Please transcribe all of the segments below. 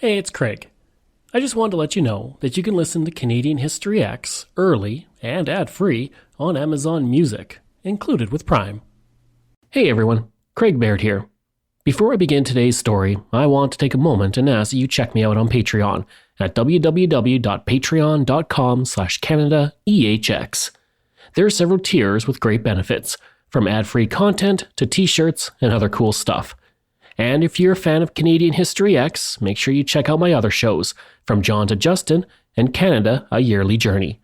Hey, it's Craig. I just wanted to let you know that you can listen to Canadian History X early and ad-free on Amazon Music, included with Prime. Hey everyone, Craig Baird here. Before I begin today's story, I want to take a moment and ask that you check me out on Patreon at www.patreon.com/CanadaEHX. There are several tiers with great benefits, from ad-free content to t-shirts and other cool stuff. And if you're a fan of Canadian History X, make sure you check out my other shows, From John to Justin and Canada, A Yearly Journey.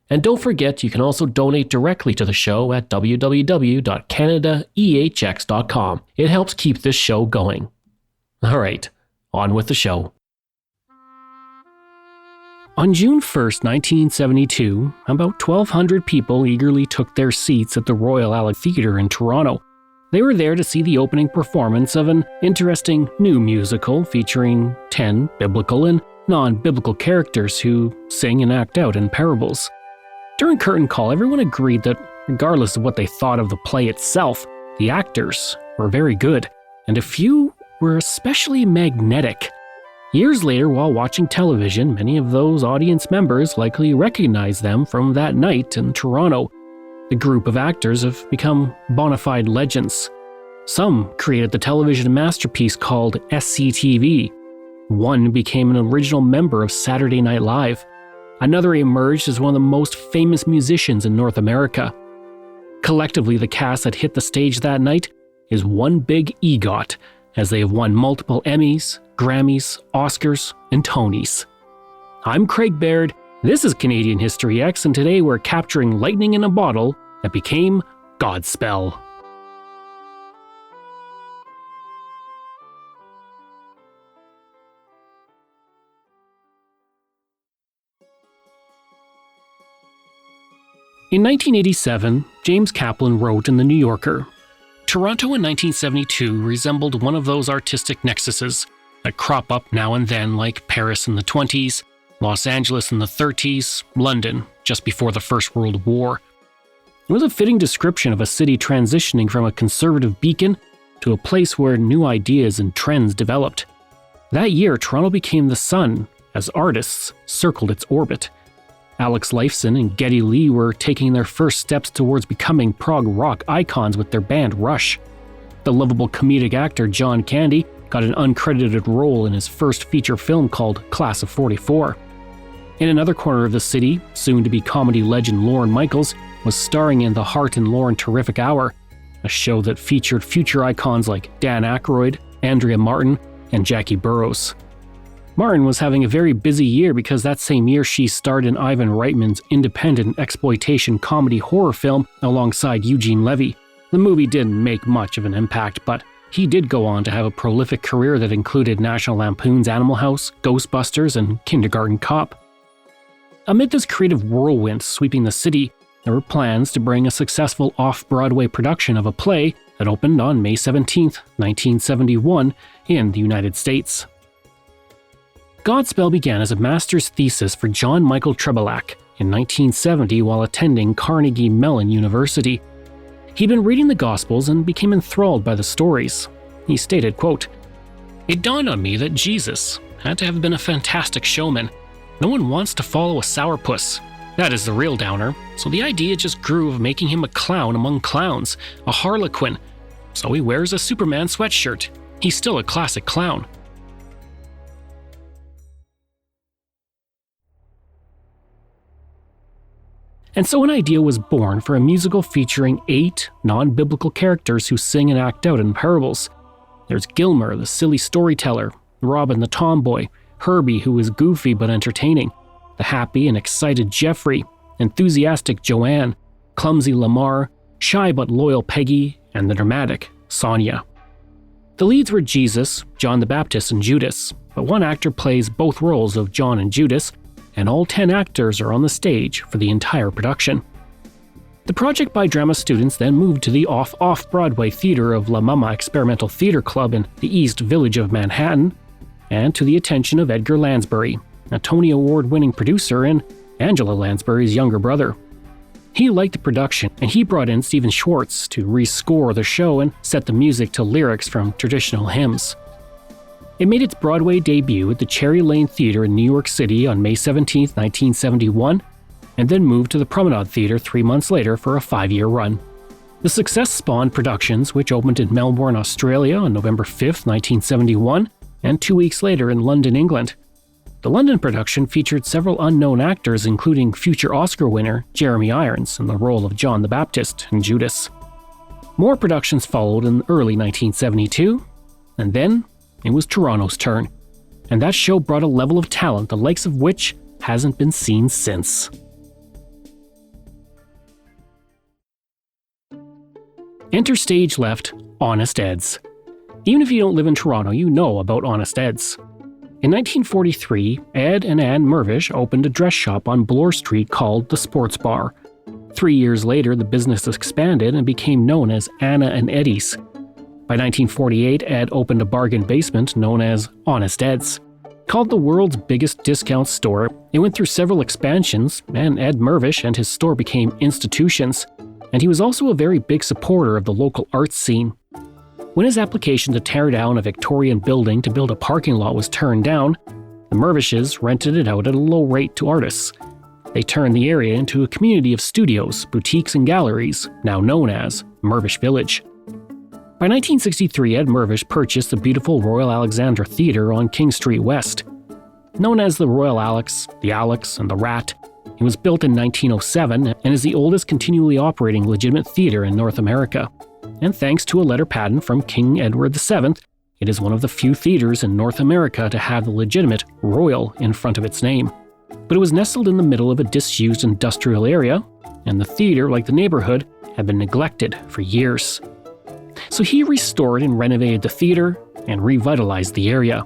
And don't forget, you can also donate directly to the show at www.canadaehx.com. It helps keep this show going. All right, on with the show. On June 1st, 1972, about 1,200 people eagerly took their seats at the Royal Alexandra Theatre in Toronto. They were there to see the opening performance of an interesting new musical featuring 10 biblical and non-biblical characters who sing and act out in parables. During curtain call, everyone agreed that regardless of what they thought of the play itself, the actors were very good, and a few were especially magnetic. Years later, while watching television, many of those audience members likely recognized them from that night in Toronto. The group of actors have become bona fide legends. Some created the television masterpiece called SCTV. One became an original member of Saturday Night Live. Another emerged as one of the most famous musicians in North America. Collectively, the cast that hit the stage that night is one big EGOT, as they have won multiple Emmys, Grammys, Oscars, and Tonys. I'm Craig Baird. This is Canadian History X, and today we're capturing lightning in a bottle that became Godspell. In 1987, James Kaplan wrote in The New Yorker, "Toronto in 1972 resembled one of those artistic nexuses that crop up now and then like Paris in the 20s, Los Angeles in the 30s, London just before the First World War. It was a fitting description of a city transitioning from a conservative beacon to a place where new ideas and trends developed. That year, Toronto became the sun as artists circled its orbit. Alex Lifeson and Geddy Lee were taking their first steps towards becoming prog rock icons with their band Rush. The lovable comedic actor John Candy got an uncredited role in his first feature film called Class of 44. In another corner of the city, soon-to-be comedy legend Lorne Michaels was starring in The Hart and Lorne Terrific Hour, a show that featured future icons like Dan Aykroyd, Andrea Martin, and Jackie Burroughs. Martin was having a very busy year because that same year she starred in Ivan Reitman's independent exploitation comedy horror film alongside Eugene Levy. The movie didn't make much of an impact, but he did go on to have a prolific career that included National Lampoon's Animal House, Ghostbusters, and Kindergarten Cop. Amid this creative whirlwind sweeping the city, there were plans to bring a successful off-Broadway production of a play that opened on May 17, 1971, in the United States. Godspell began as a master's thesis for John Michael Trebelak in 1970 while attending Carnegie Mellon University. He'd been reading the Gospels and became enthralled by the stories. He stated, quote, "It dawned on me that Jesus had to have been a fantastic showman. No one wants to follow a sourpuss. That is the real downer. So the idea just grew of making him a clown among clowns, a harlequin. So he wears a Superman sweatshirt. He's still a classic clown." And so an idea was born for a musical featuring 8 non-biblical characters who sing and act out in parables. There's Gilmer, the silly storyteller, Robin the tomboy, Herbie, who is goofy but entertaining, the happy and excited Jeffrey, enthusiastic Joanne, clumsy Lamar, shy but loyal Peggy, and the dramatic Sonia. The leads were Jesus, John the Baptist, and Judas, but one actor plays both roles of John and Judas, and all 10 actors are on the stage for the entire production. The project by drama students then moved to the off-Broadway theater of La Mama Experimental Theater Club in the East Village of Manhattan, and to the attention of Edgar Lansbury, a Tony Award-winning producer and Angela Lansbury's younger brother. He liked the production, and he brought in Stephen Schwartz to rescore the show and set the music to lyrics from traditional hymns. It made its Broadway debut at the Cherry Lane Theatre in New York City on May 17, 1971, and then moved to the Promenade Theatre 3 months later for a 5-year run. The success spawned productions which opened in Melbourne, Australia on November 5, 1971, and 2 weeks later in London, England. The London production featured several unknown actors, including future Oscar winner Jeremy Irons in the role of John the Baptist in Judas. More productions followed in early 1972, and then it was Toronto's turn, and that show brought a level of talent the likes of which hasn't been seen since. Enter stage left Honest Ed's. Even if you don't live in Toronto, you know about Honest Ed's. In 1943, Ed and Ann Mervish opened a dress shop on Bloor Street called The Sports Bar. 3 years later, the business expanded and became known as Anna and Eddie's. By 1948, Ed opened a bargain basement known as Honest Ed's. Called the world's biggest discount store, it went through several expansions, and Ed Mervish and his store became institutions. And he was also a very big supporter of the local arts scene. When his application to tear down a Victorian building to build a parking lot was turned down, the Mervishes rented it out at a low rate to artists. They turned the area into a community of studios, boutiques, and galleries, now known as Mervish Village. By 1963, Ed Mervish purchased the beautiful Royal Alexandra Theatre on King Street West. Known as the Royal Alex, the Alex, and the Rat, it was built in 1907 and is the oldest continually operating legitimate theatre in North America. And thanks to a letter patent from King Edward VII, it is one of the few theatres in North America to have the legitimate Royal in front of its name. But it was nestled in the middle of a disused industrial area, and the theatre, like the neighbourhood, had been neglected for years. So he restored and renovated the theatre and revitalized the area.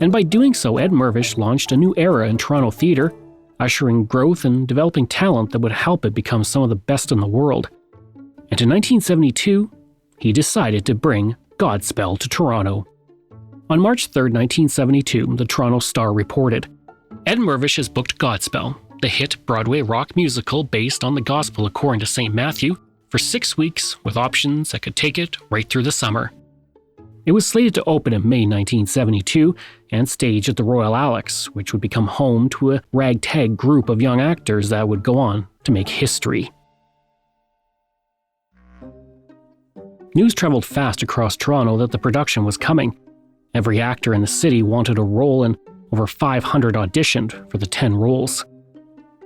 And by doing so, Ed Mervish launched a new era in Toronto theatre, ushering growth and developing talent that would help it become some of the best in the world. And in 1972, he decided to bring Godspell to Toronto. On March 3, 1972, the Toronto Star reported, Ed Mervish has booked Godspell, the hit Broadway rock musical based on the Gospel according to St. Matthew, for 6 weeks with options that could take it right through the summer. It was slated to open in May 1972 and stage at the Royal Alex, which would become home to a ragtag group of young actors that would go on to make history. News traveled fast across Toronto that the production was coming. Every actor in the city wanted a role and over 500 auditioned for the 10 roles.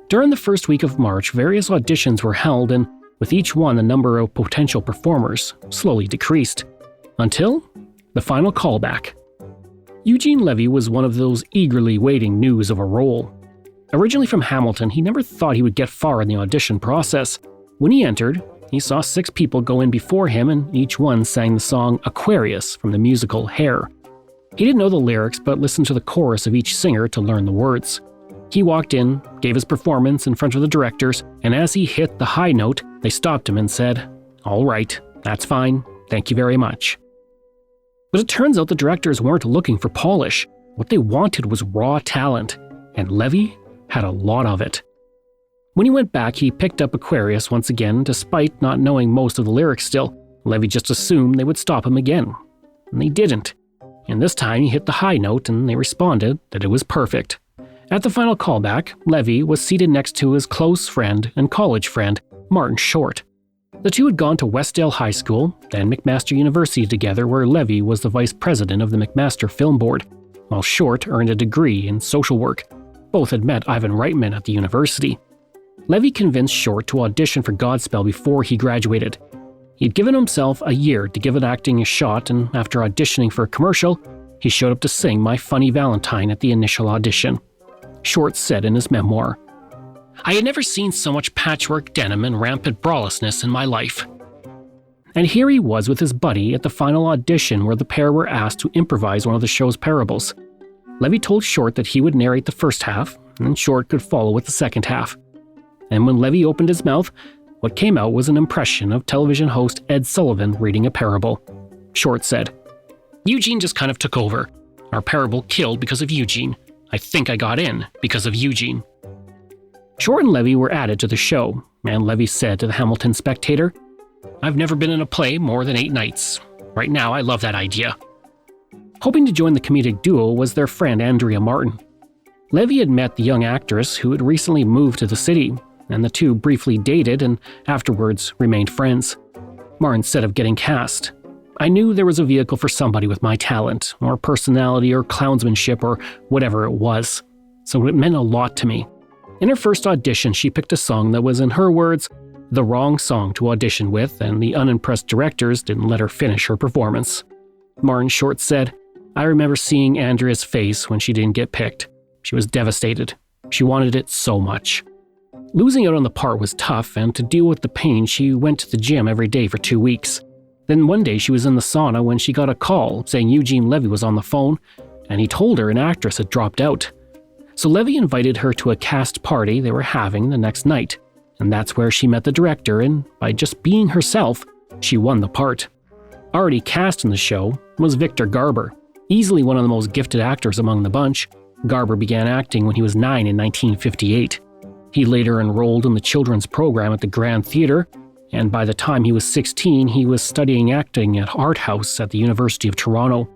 During the first week of March, various auditions were held, and with each one the number of potential performers slowly decreased. Until the final callback. Eugene Levy was one of those eagerly waiting news of a role. Originally from Hamilton, he never thought he would get far in the audition process. When he entered, he saw 6 people go in before him, and each one sang the song Aquarius from the musical Hair. He didn't know the lyrics, but listened to the chorus of each singer to learn the words. He walked in, gave his performance in front of the directors, and as he hit the high note, they stopped him and said, "All right, that's fine, thank you very much." But it turns out the directors weren't looking for polish. What they wanted was raw talent, and Levy had a lot of it. When he went back, he picked up Aquarius once again, despite not knowing most of the lyrics still. Levy just assumed they would stop him again. And they didn't. And this time he hit the high note and they responded that it was perfect. At the final callback, Levy was seated next to his close friend and college friend, Martin Short. The two had gone to Westdale High School, then McMaster University together, where Levy was the vice president of the McMaster Film Board, while Short earned a degree in social work. Both had met Ivan Reitman at the university. Levy convinced Short to audition for Godspell before he graduated. He'd given himself a year to give acting a shot, and after auditioning for a commercial, he showed up to sing My Funny Valentine at the initial audition. Short said in his memoir, "I had never seen so much patchwork denim and rampant brawlessness in my life." And here he was with his buddy at the final audition where the pair were asked to improvise one of the show's parables. Levy told Short that he would narrate the first half, and Short could follow with the second half. And when Levy opened his mouth, what came out was an impression of television host Ed Sullivan reading a parable. Short said, "Eugene just kind of took over. Our parable killed because of Eugene. I think I got in because of Eugene." Short and Levy were added to the show, and Levy said to the Hamilton Spectator, "I've never been in a play more than 8 nights. Right now, I love that idea." Hoping to join the comedic duo was their friend Andrea Martin. Levy had met the young actress who had recently moved to the city, and the two briefly dated and afterwards remained friends. Martin said of getting cast, "I knew there was a vehicle for somebody with my talent, or personality, or clownsmanship, or whatever it was. So it meant a lot to me." In her first audition, she picked a song that was, in her words, the wrong song to audition with, and the unimpressed directors didn't let her finish her performance. Martin Short said, "I remember seeing Andrea's face when she didn't get picked. She was devastated. She wanted it so much." Losing out on the part was tough, and to deal with the pain, she went to the gym every day for 2 weeks. Then one day she was in the sauna when she got a call saying Eugene Levy was on the phone, and he told her an actress had dropped out. So Levy invited her to a cast party they were having the next night, and that's where she met the director, and by just being herself, she won the part. Already cast in the show was Victor Garber, easily one of the most gifted actors among the bunch. Garber began acting when he was 9 in 1958. He later enrolled in the children's program at the Grand Theatre, and by the time he was 16, he was studying acting at Art House at the University of Toronto.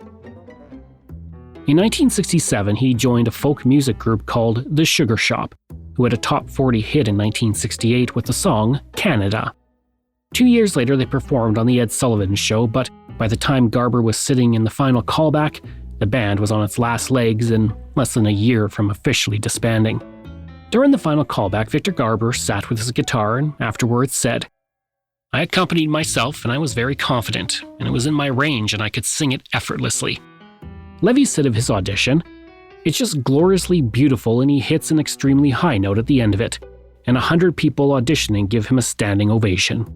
In 1967, he joined a folk music group called The Sugar Shop, who had a top 40 hit in 1968 with the song Canada. 2 years later, they performed on The Ed Sullivan Show, but by the time Garber was sitting in the final callback, the band was on its last legs and less than a year from officially disbanding. During the final callback, Victor Garber sat with his guitar and afterwards said, "I accompanied myself and I was very confident, and it was in my range and I could sing it effortlessly." Levy said of his audition, "It's just gloriously beautiful and he hits an extremely high note at the end of it, and 100 people auditioning give him a standing ovation."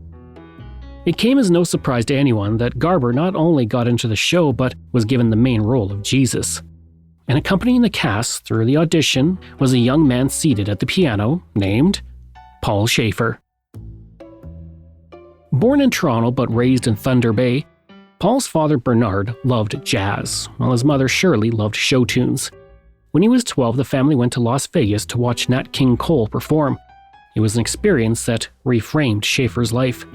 It came as no surprise to anyone that Garber not only got into the show but was given the main role of Jesus. And accompanying the cast through the audition was a young man seated at the piano named Paul Shaffer. Born in Toronto but raised in Thunder Bay, Paul's father Bernard loved jazz, while his mother Shirley loved show tunes. When he was 12, the family went to Las Vegas to watch Nat King Cole perform. It was an experience that reframed Shaffer's life.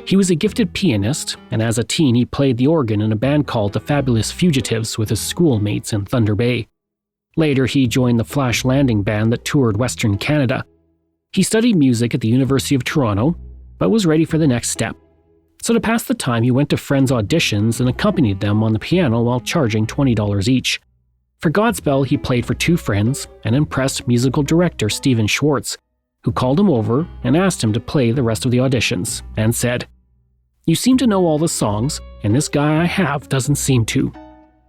He was a gifted pianist, and as a teen he played the organ in a band called the Fabulous Fugitives with his schoolmates in Thunder Bay. Later he joined the Flash Landing band that toured Western Canada. He studied music at the University of Toronto, but was ready for the next step. So to pass the time, he went to friends' auditions and accompanied them on the piano while charging $20 each. For Godspell, he played for 2 friends and impressed musical director Stephen Schwartz, who called him over and asked him to play the rest of the auditions, and said, "You seem to know all the songs, and this guy I have doesn't seem to."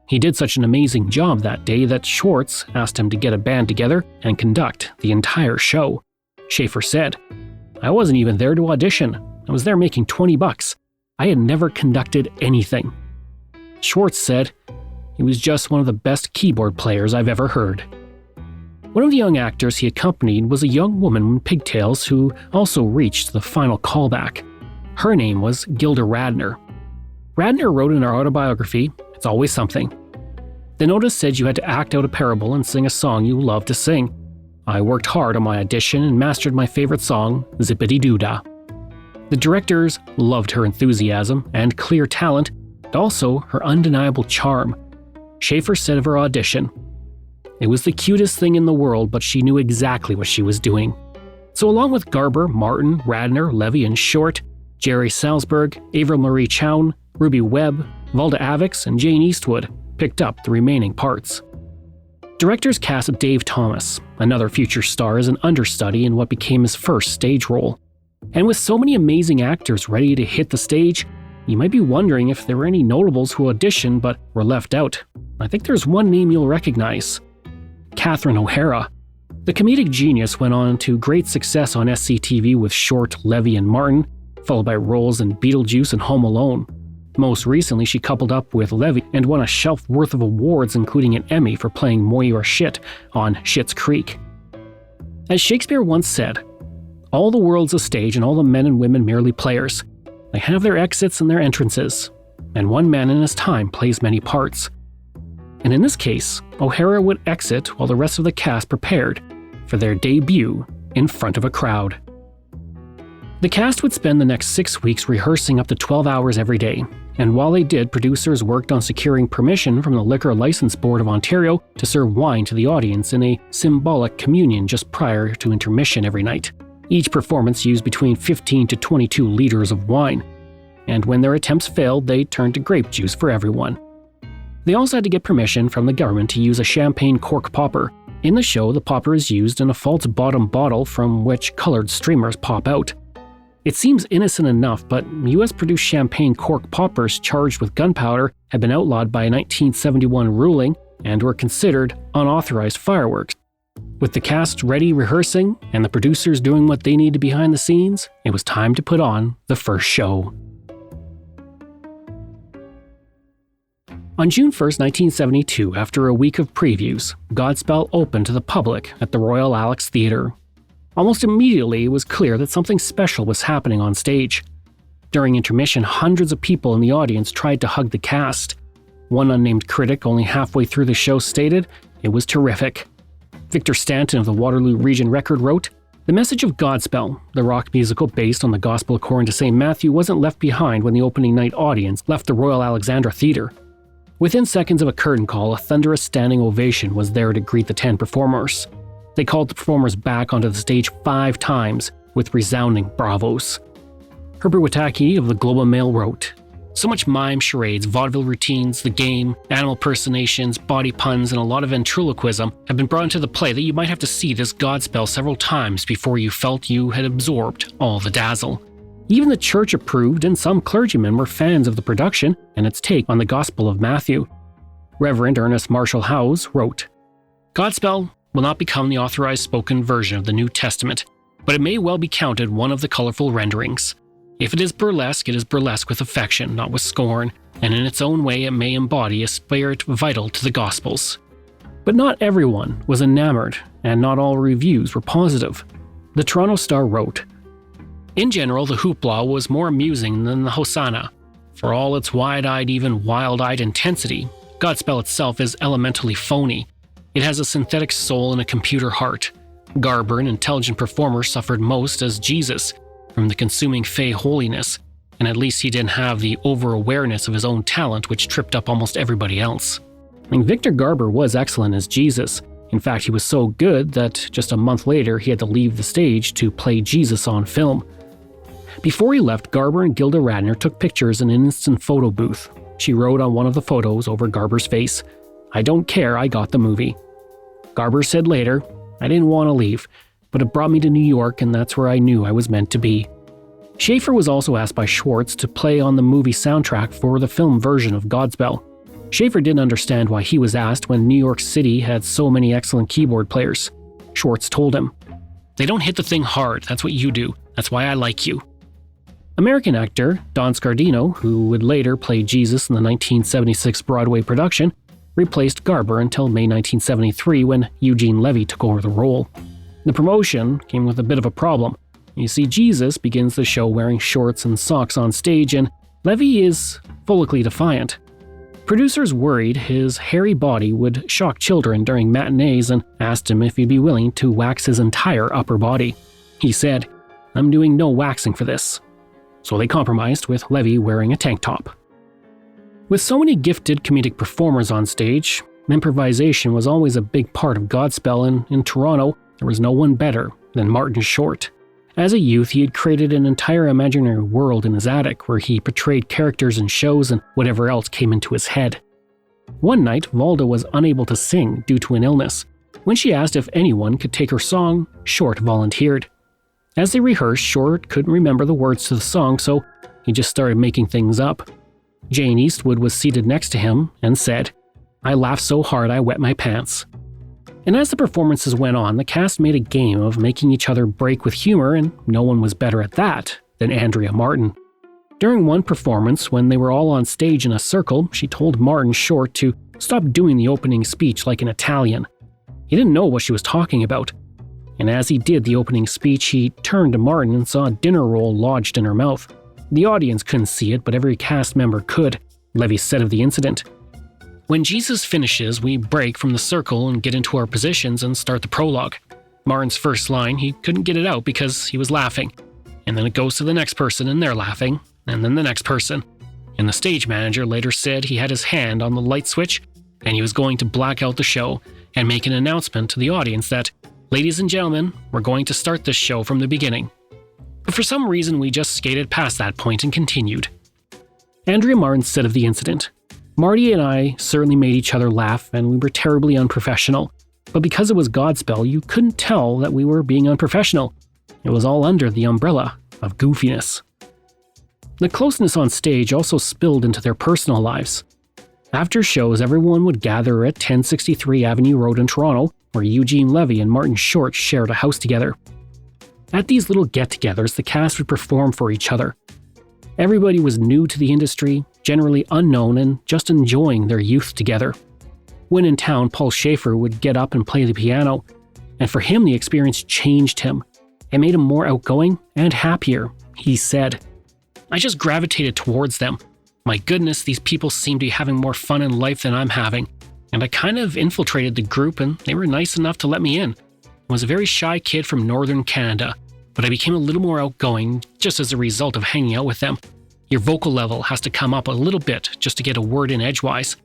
He did such an amazing job that day that Schwartz asked him to get a band together and conduct the entire show. Shaffer said, "I wasn't even there to audition. I was there making $20. I had never conducted anything." Schwartz said, "He was just one of the best keyboard players I've ever heard." One of the young actors he accompanied was a young woman in pigtails who also reached the final callback. Her name was Gilda Radner. Radner wrote in her autobiography, "It's always something." The notice said you had to act out a parable and sing a song you loved to sing. I worked hard on my audition and mastered my favorite song, Zippity-Doo-Dah. The directors loved her enthusiasm and clear talent, but also her undeniable charm. Shaffer said of her audition, "It was the cutest thing in the world, but she knew exactly what she was doing." So along with Garber, Martin, Radner, Levy, and Short, Jerry Salzberg, Avril Marie Chown, Ruby Webb, Valda Avix, and Jane Eastwood picked up the remaining parts. Directors cast Dave Thomas, another future star, as an understudy in what became his first stage role. And with so many amazing actors ready to hit the stage, you might be wondering if there were any notables who auditioned but were left out. I think there's one name you'll recognize: Catherine O'Hara. The comedic genius went on to great success on SCTV with Short, Levy, and Martin, followed by roles in Beetlejuice and Home Alone. Most recently, she coupled up with Levy and won a shelf worth of awards, including an Emmy for playing Moira Shit on Schitt's Creek. As Shakespeare once said, "All the world's a stage and all the men and women merely players. They have their exits and their entrances, and one man in his time plays many parts." And in this case, O'Hara would exit while the rest of the cast prepared for their debut in front of a crowd. The cast would spend the next 6 weeks rehearsing up to 12 hours every day, And while they did, producers worked on securing permission from the Liquor License Board of Ontario to serve wine to the audience in a symbolic communion just prior to intermission every night. Each performance used between 15 to 22 liters of wine. And when their attempts failed, they turned to grape juice for everyone. They also had to get permission from the government to use a champagne cork popper. In the show, the popper is used in a false bottom bottle from which colored streamers pop out. It seems innocent enough, but US-produced champagne cork poppers charged with gunpowder had been outlawed by a 1971 ruling and were considered unauthorized fireworks. With the cast ready rehearsing and the producers doing what they needed behind the scenes, it was time to put on the first show. On June 1, 1972, after a week of previews, Godspell opened to the public at the Royal Alex Theatre. Almost immediately, it was clear that something special was happening on stage. During intermission, hundreds of people in the audience tried to hug the cast. One unnamed critic only halfway through the show stated, "It was terrific." Victor Stanton of the Waterloo Region Record wrote, "The message of Godspell, the rock musical based on the Gospel according to St. Matthew, wasn't left behind when the opening night audience left the Royal Alexandra Theatre. Within seconds of a curtain call, a thunderous standing ovation was there to greet the 10 performers. They called the performers back onto the stage 5 times with resounding bravos." Herbert Witacki of the Globe and Mail wrote, "So much mime, charades, vaudeville routines, the game, animal impersonations, body puns, and a lot of ventriloquism have been brought into the play that you might have to see this Godspell several times before you felt you had absorbed all the dazzle." Even the church approved, and some clergymen were fans of the production and its take on the Gospel of Matthew. Reverend Ernest Marshall Howes wrote, "Godspell will not become the authorized spoken version of the New Testament, but it may well be counted one of the colorful renderings. If it is burlesque with affection, not with scorn, and in its own way it may embody a spirit vital to the Gospels." But not everyone was enamored, and not all reviews were positive. The Toronto Star wrote, "In general, the hoopla was more amusing than the Hosanna. For all its wide-eyed, even wild-eyed intensity, Godspell itself is elementally phony. It has a synthetic soul and a computer heart. Garber, an intelligent performer, suffered most as Jesus from the consuming fey holiness, and at least he didn't have the over-awareness of his own talent which tripped up almost everybody else." Victor Garber was excellent as Jesus. In fact, he was so good that just a month later he had to leave the stage to play Jesus on film. Before he left, Garber and Gilda Radner took pictures in an instant photo booth. She wrote on one of the photos over Garber's face, "I don't care, I got the movie." Garber said later, "I didn't want to leave, but it brought me to New York and that's where I knew I was meant to be." Schaefer was also asked by Schwartz to play on the movie soundtrack for the film version of Godspell. Schaefer didn't understand why he was asked when New York City had so many excellent keyboard players. Schwartz told him, "They don't hit the thing hard, that's what you do, that's why I like you." American actor Don Scardino, who would later play Jesus in the 1976 Broadway production, replaced Garber until May 1973 when Eugene Levy took over the role. The promotion came with a bit of a problem. You see, Jesus begins the show wearing shorts and socks on stage, and Levy is follically defiant. Producers worried his hairy body would shock children during matinees and asked him if he'd be willing to wax his entire upper body. He said, "I'm doing no waxing for this." So they compromised with Levy wearing a tank top. With so many gifted comedic performers on stage, improvisation was always a big part of Godspell, and in Toronto, there was no one better than Martin Short. As a youth, he had created an entire imaginary world in his attic where he portrayed characters in shows and whatever else came into his head. One night, Valda was unable to sing due to an illness. When she asked if anyone could take her song, Short volunteered. As they rehearsed, Short couldn't remember the words to the song, so he just started making things up. Jane Eastwood was seated next to him and said, "I laughed so hard I wet my pants." And as the performances went on, the cast made a game of making each other break with humor, and no one was better at that than Andrea Martin. During one performance, when they were all on stage in a circle, she told Martin Short to stop doing the opening speech like an Italian. He didn't know what she was talking about. And as he did the opening speech, he turned to Martin and saw a dinner roll lodged in her mouth. The audience couldn't see it, but every cast member could, Levy said of the incident. "When Jesus finishes, we break from the circle and get into our positions and start the prologue. Martin's first line, he couldn't get it out because he was laughing. And then it goes to the next person and they're laughing, and then the next person. and the stage manager later said he had his hand on the light switch and he was going to black out the show and make an announcement to the audience that, ladies and gentlemen, we're going to start this show from the beginning. But for some reason, we just skated past that point and continued. Andrea Martin said of the incident, "Marty and I certainly made each other laugh and we were terribly unprofessional. But because it was Godspell, you couldn't tell that we were being unprofessional. It was all under the umbrella of goofiness." The closeness on stage also spilled into their personal lives. After shows, everyone would gather at 1063 Avenue Road in Toronto, where Eugene Levy and Martin Short shared a house together. At these little get-togethers, the cast would perform for each other. Everybody was new to the industry, generally unknown, and just enjoying their youth together. When in town, Paul Schaefer would get up and play the piano, and for him the experience changed him. It made him more outgoing and happier, he said. "I just gravitated towards them. My goodness, these people seem to be having more fun in life than I'm having, and I kind of infiltrated the group and they were nice enough to let me in. I was a very shy kid from northern Canada, but I became a little more outgoing just as a result of hanging out with them. Your vocal level has to come up a little bit just to get a word in edgewise.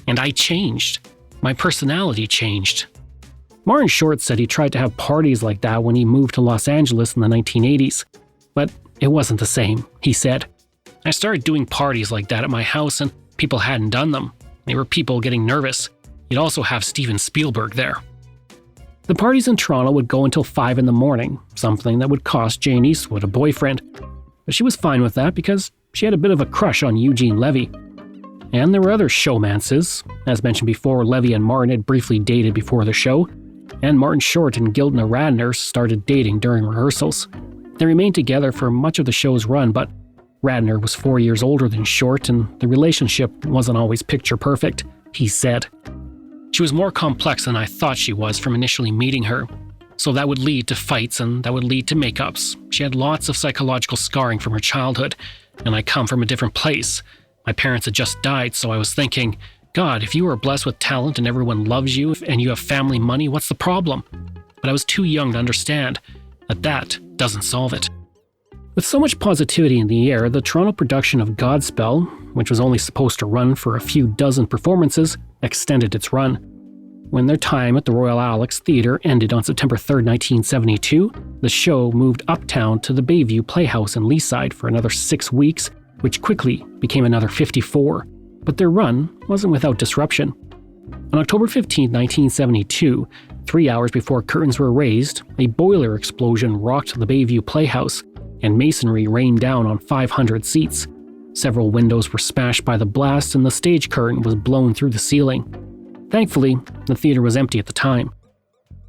And I changed. My personality changed." Martin Short said he tried to have parties like that when he moved to Los Angeles in the 1980s. But it wasn't the same, he said. "I started doing parties like that at my house and people hadn't done them. They were people getting nervous. You'd also have Steven Spielberg there." The parties in Toronto would go until 5 in the morning, something that would cost Jane Eastwood a boyfriend. But she was fine with that because she had a bit of a crush on Eugene Levy. And there were other showmances. As mentioned before, Levy and Martin had briefly dated before the show, and Martin Short and Gilda Radner started dating during rehearsals. They remained together for much of the show's run, but Radner was 4 years older than Short, and the relationship wasn't always picture perfect, he said. "She was more complex than I thought she was from initially meeting her. So that would lead to fights and that would lead to makeups. She had lots of psychological scarring from her childhood, and I come from a different place. My parents had just died, so I was thinking, God, if you are blessed with talent and everyone loves you and you have family money, what's the problem? But I was too young to understand that that doesn't solve it." With so much positivity in the air, the Toronto production of Godspell, which was only supposed to run for a few dozen performances, extended its run. When their time at the Royal Alex Theatre ended on September 3, 1972, the show moved uptown to the Bayview Playhouse in Leaside for another 6 weeks, which quickly became another 54. But their run wasn't without disruption. On October 15, 1972, 3 hours before curtains were raised, a boiler explosion rocked the Bayview Playhouse, and masonry rained down on 500 seats. Several windows were smashed by the blast, and the stage curtain was blown through the ceiling. Thankfully, the theater was empty at the time.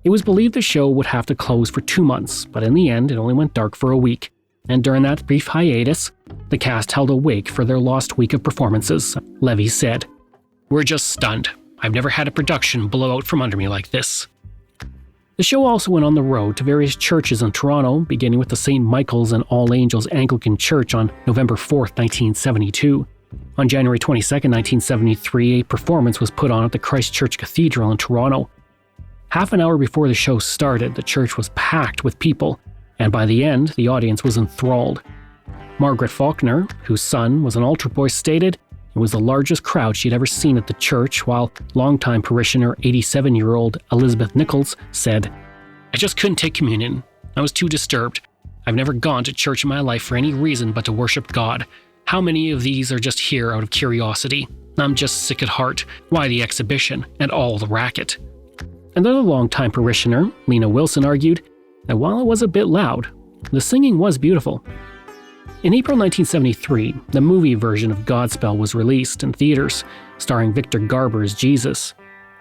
It was believed the show would have to close for 2 months, but in the end, it only went dark for a week. And during that brief hiatus, the cast held a wake for their lost week of performances, Levy said. "We're just stunned. I've never had a production blow out from under me like this." The show also went on the road to various churches in Toronto, beginning with the St. Michael's and All Angels Anglican Church on November 4, 1972. On January 22, 1973, a performance was put on at the Christ Church Cathedral in Toronto. Half an hour before the show started, the church was packed with people, and by the end, the audience was enthralled. Margaret Faulkner, whose son was an altar boy, stated it was the largest crowd she'd ever seen at the church, while longtime parishioner 87-year-old Elizabeth Nichols said, "I just couldn't take communion. I was too disturbed. I've never gone to church in my life for any reason but to worship God. How many of these are just here out of curiosity? I'm just sick at heart. Why the exhibition and all the racket?" Another longtime parishioner, Lena Wilson, argued that while it was a bit loud, the singing was beautiful. In April 1973, the movie version of Godspell was released in theaters, starring Victor Garber as Jesus.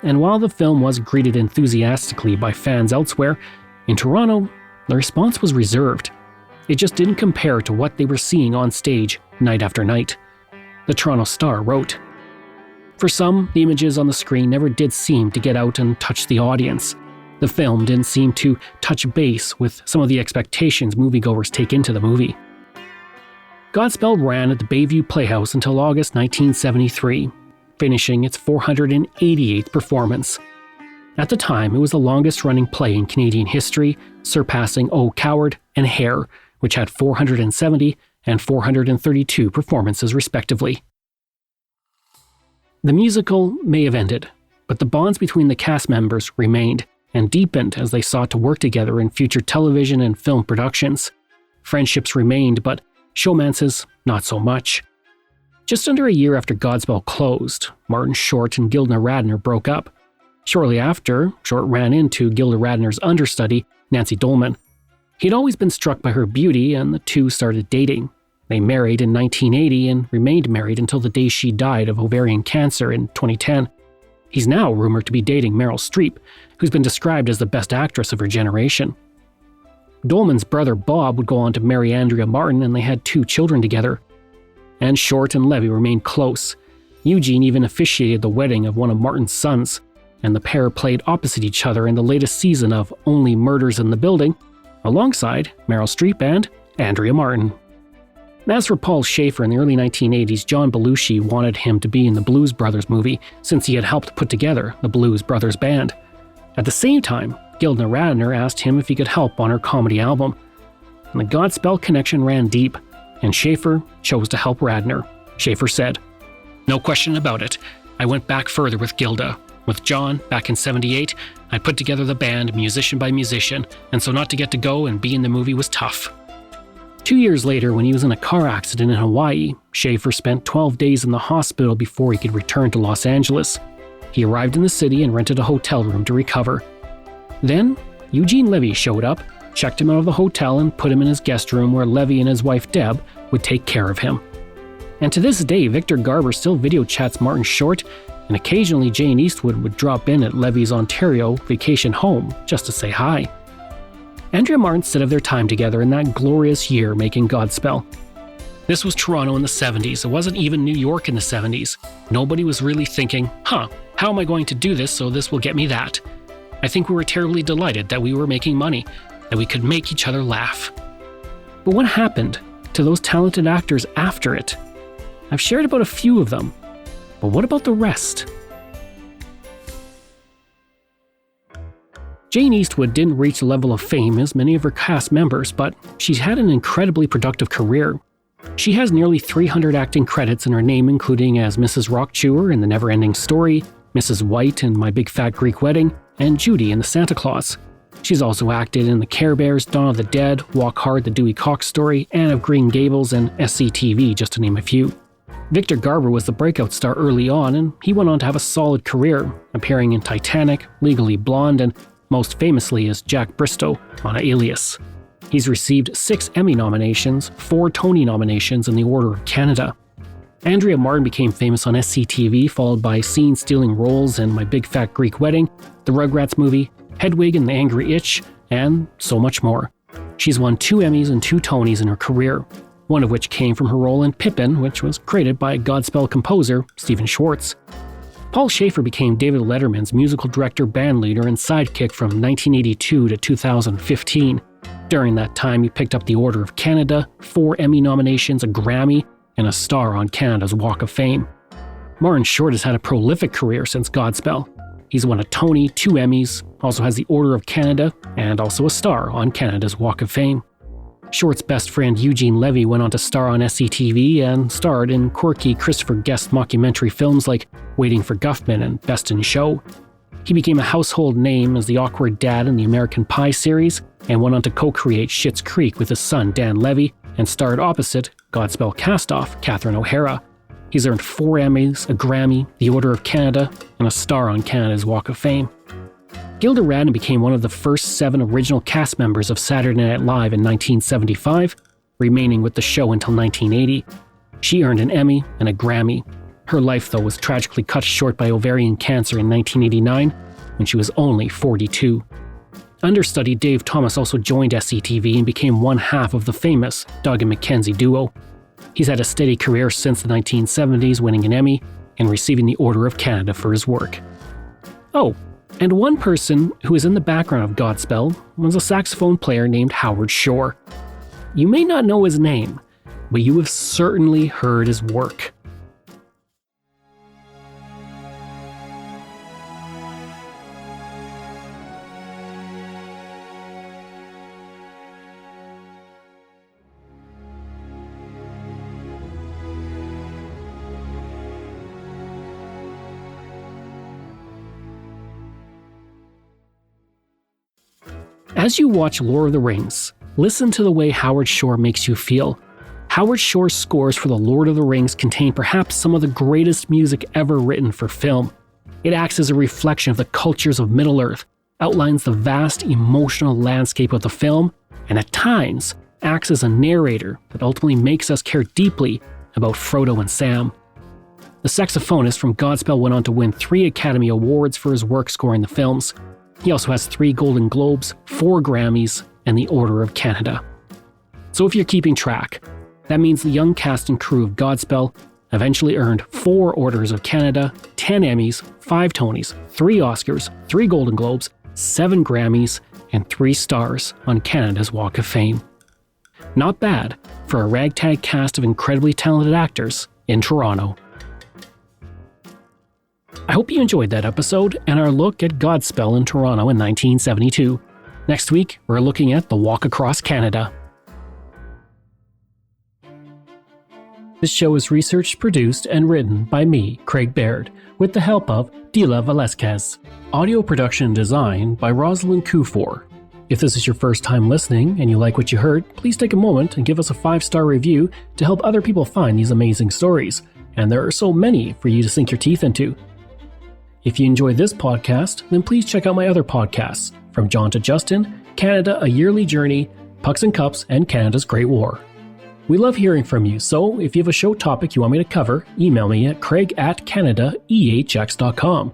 And while the film was greeted enthusiastically by fans elsewhere, in Toronto, the response was reserved. It just didn't compare to what they were seeing on stage night after night. The Toronto Star wrote, "For some, the images on the screen never did seem to get out and touch the audience. The film didn't seem to touch base with some of the expectations moviegoers take into the movie." Godspell ran at the Bayview Playhouse until August 1973, finishing its 488th performance. At the time, it was the longest-running play in Canadian history, surpassing O Coward and Hair, which had 470 and 432 performances respectively. The musical may have ended, but the bonds between the cast members remained and deepened as they sought to work together in future television and film productions. Friendships remained, but showmances not so much. Just under a year after Godspell closed, Martin Short and Gilda Radner broke up. Shortly after, Short ran into Gilda Radner's understudy, Nancy Dolman. He'd always been struck by her beauty, and the two started dating. They married in 1980 and remained married until the day she died of ovarian cancer in 2010. He's now rumored to be dating Meryl Streep, who's been described as the best actress of her generation. Dolman's brother Bob would go on to marry Andrea Martin, and they had 2 children together. And Short and Levy remained close. Eugene even officiated the wedding of one of Martin's sons, and the pair played opposite each other in the latest season of Only Murders in the Building, alongside Meryl Streep and Andrea Martin. As for Paul Schaefer in the early 1980s, John Belushi wanted him to be in the Blues Brothers movie since he had helped put together the Blues Brothers band. At the same time, Gilda Radner asked him if he could help on her comedy album. And the Godspell connection ran deep, and Schaefer chose to help Radner. Schaefer said, "No question about it. I went back further with Gilda. With John, back in '78, I put together the band musician by musician, and so not to get to go and be in the movie was tough." 2 years later, when he was in a car accident in Hawaii, Schaefer spent 12 days in the hospital before he could return to Los Angeles. He arrived in the city and rented a hotel room to recover. Then, Eugene Levy showed up, checked him out of the hotel, and put him in his guest room where Levy and his wife Deb would take care of him. And to this day, Victor Garber still video chats Martin Short, and occasionally Jane Eastwood would drop in at Levy's Ontario vacation home just to say hi. Andrea Martin said of their time together in that glorious year making Godspell, "This was Toronto in the 70s. It wasn't even New York in the 70s. Nobody was really thinking, how am I going to do this so this will get me that? I think we were terribly delighted that we were making money, that we could make each other laugh." But what happened to those talented actors after it? I've shared about a few of them, but what about the rest? Jane Eastwood didn't reach the level of fame as many of her cast members, but she's had an incredibly productive career. She has nearly 300 acting credits in her name, including as Mrs. Rockchewer in The Never-Ending Story, Mrs. White in My Big Fat Greek Wedding, and Judy in The Santa Claus. She's also acted in The Care Bears, Dawn of the Dead, Walk Hard, The Dewey Cox Story, Anne of Green Gables, and SCTV, just to name a few. Victor Garber was the breakout star early on, and he went on to have a solid career, appearing in Titanic, Legally Blonde, and most famously as Jack Bristow on Alias. He's received 6 Emmy nominations, 4 Tony nominations in the Order of Canada. Andrea Martin became famous on SCTV, followed by scene-stealing roles in My Big Fat Greek Wedding, The Rugrats movie, Hedwig and the Angry Itch, and so much more. She's won 2 Emmys and 2 Tonys in her career, one of which came from her role in Pippin, which was created by Godspell composer Stephen Schwartz. Paul Schaefer became David Letterman's musical director, bandleader, and sidekick from 1982 to 2015. During that time, he picked up the Order of Canada, 4 Emmy nominations, a Grammy, and a star on Canada's Walk of Fame. Martin Short has had a prolific career since Godspell. He's won a Tony, 2 Emmys, also has the Order of Canada, and also a star on Canada's Walk of Fame. Short's best friend Eugene Levy went on to star on SCTV and starred in quirky Christopher Guest mockumentary films like Waiting for Guffman and Best in Show. He became a household name as the awkward dad in the American Pie series and went on to co-create Schitt's Creek with his son Dan Levy and starred opposite Godspell castoff Catherine O'Hara. He's earned 4 Emmys, a Grammy, the Order of Canada, and a star on Canada's Walk of Fame. Gilda Radner became one of the first 7 original cast members of Saturday Night Live in 1975, remaining with the show until 1980. She earned an Emmy and a Grammy. Her life, though, was tragically cut short by ovarian cancer in 1989, when she was only 42. Understudy Dave Thomas also joined SCTV and became one half of the famous Doug and Mackenzie duo. He's had a steady career since the 1970s, winning an Emmy and receiving the Order of Canada for his work. Oh, and one person who is in the background of Godspell was a saxophone player named Howard Shore. You may not know his name, but you have certainly heard his work. As you watch Lord of the Rings, listen to the way Howard Shore makes you feel. Howard Shore's scores for The Lord of the Rings contain perhaps some of the greatest music ever written for film. It acts as a reflection of the cultures of Middle-earth, outlines the vast emotional landscape of the film, and at times acts as a narrator that ultimately makes us care deeply about Frodo and Sam. The saxophonist from Godspell went on to win 3 Academy Awards for his work scoring the films. He also has 3 Golden Globes, 4 Grammys, and the Order of Canada. So if you're keeping track, that means the young cast and crew of Godspell eventually earned 4 Orders of Canada, 10 Emmys, 5 Tonys, 3 Oscars, 3 Golden Globes, 7 Grammys, and 3 stars on Canada's Walk of Fame. Not bad for a ragtag cast of incredibly talented actors in Toronto. I hope you enjoyed that episode and our look at Godspell in Toronto in 1972. Next week, we're looking at the Walk Across Canada. This show is researched, produced, and written by me, Craig Baird, with the help of Dila Velasquez. Audio production and design by Rosalind Kufor. If this is your first time listening and you like what you heard, please take a moment and give us a 5-star review to help other people find these amazing stories. And there are so many for you to sink your teeth into. If you enjoy this podcast, then please check out my other podcasts, From John to Justin, Canada, A Yearly Journey, Pucks and Cups, and Canada's Great War. We love hearing from you, so if you have a show topic you want me to cover, email me at craig@canadaehx.com.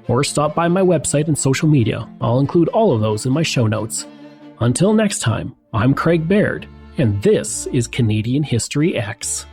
Or stop by my website and social media. I'll include all of those in my show notes. Until next time, I'm Craig Baird, and this is Canadian History X.